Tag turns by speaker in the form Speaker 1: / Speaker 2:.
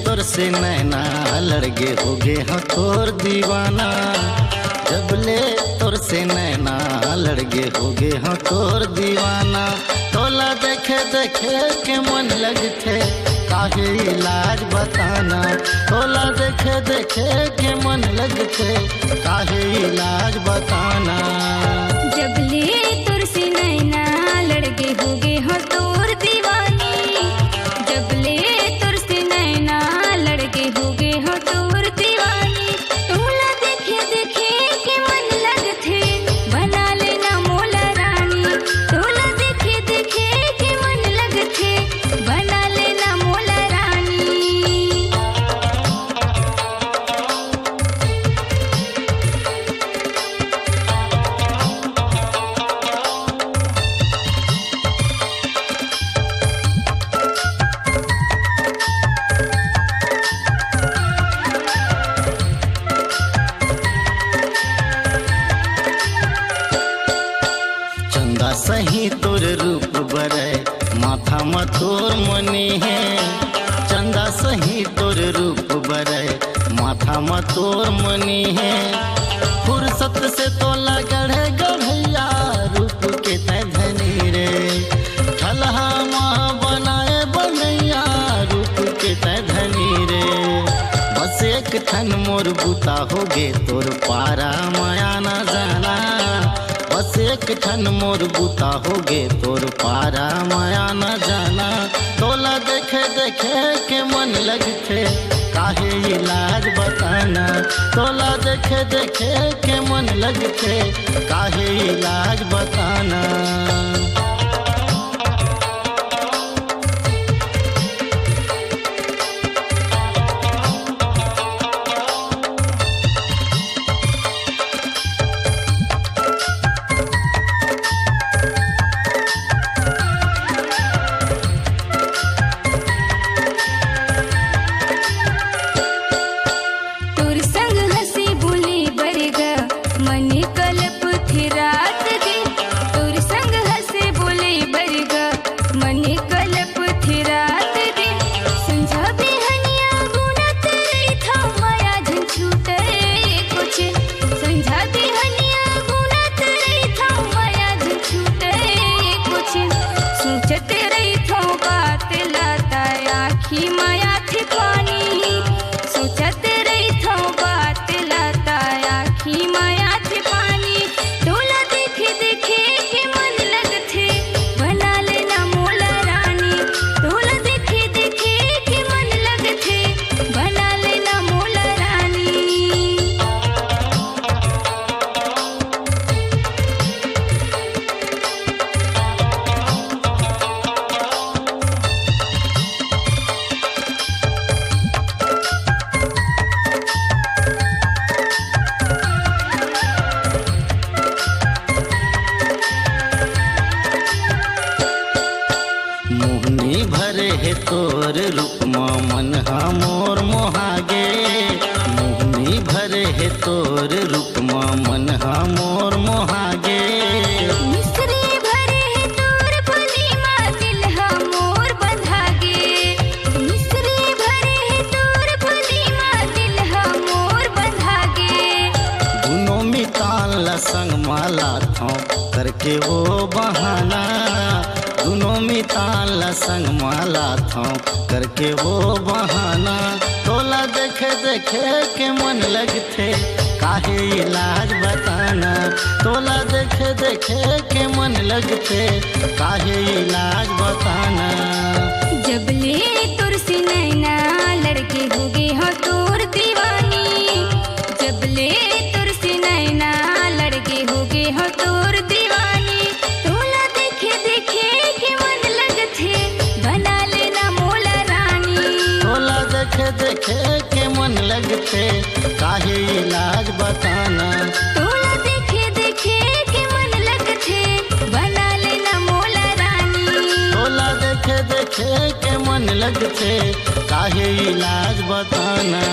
Speaker 1: तोर से नैना लड़गे हो गे हाँ तोर दीवाना। जब ले तोर से नैना लड़गे हो गे हाँ तोर दीवाना। तोला देखे देखे के मन लगथे काहे इलाज बताना। तोला देखे देखे के मन लगथे काहे इलाज बताना।
Speaker 2: जब ले तोर से नैना लड़गे हो गे हाँ तोर दीवानी। जब ले तोर से नैना लड़गे हो गे हाँ तोर दीवानी। तोला देखे देखे के मन लगथे बना लेना मोला रानी। तोला देखे देखे के मन लगथे बना लेना मोला रानी।
Speaker 1: चंदा सही तोर रूप बरे माथा में तोर मनी है। चंदा सही तोर रूप बरे माथा में तोर मनी है। फुर्सत से तोला गढ़े गढ़ैया रूप के तय धनी रे। ठलहा माँ बनाए बनैया रूप के तय धनी रे। बस एक ठन मोर बूता होगे तोर पारा माया न जाना। बस एक ठन मोर बूता होगे तोर पारा माया न जाना। तोला देखे देखे के मन लगथे काहे इलाज बताना। तोला देखे देखे के मन लगथे काहे इलाज बताना।
Speaker 2: तोर संग हंसी बोली बरगा मनी कलप थी रात दिन। तोर संग हंसी बोली बरगा मनी कलप थी रात दिन। संझा बिहनिया गुनत रही था माया झन छूटे कुछ। संझा बिहनिया गुनत रही था माया झन छूटे कुछ। सोचत रही था बात लाता आखी माया थी पानी। सोचत रही था बात लाता आखी माया थी पानी। तोला देखे देखे के मन लगथे बना लेना मोला रानी। तोला देखे देखे के मन लगथे बना लेना मोला रानी।
Speaker 1: मोहनी भरे है तोर रूप मन हा मोर मोहागे। मोहनी भरे है तोर रूप मन हा मोर मोहागे।
Speaker 2: मिस्री भरे है तोर फली माँ दिल हा मोर बंधागे। मिस्री भरे है तोर फली माँ दिल हा मोर बंधागे।
Speaker 1: दोनों मितान ला संग माला थो करके वो बहाना। दोनों मितान ला संग माला थो करके वो बहाना। तोला देखे देखे के मन लगथे काहे इलाज बताना। तोला देखे देखे के मन लगथे काहे इलाज बताना।
Speaker 2: जब ले तोर से नैना लड़के हो गे हाँ तोर दीवानी। जब ले तोर से नैना लड़के हो गे हाँ तोर दीवानी। तोला देखे देखे के मन लगथे बना लेना मोला रानी।
Speaker 1: तोला देखे देखे के मन लगथे काहे इलाज बताना।
Speaker 2: तोला देखे देखे के मन लगथे बना लेना मोला रानी।
Speaker 1: तोला देखे देखे के मन लगथे काहे इलाज बताना।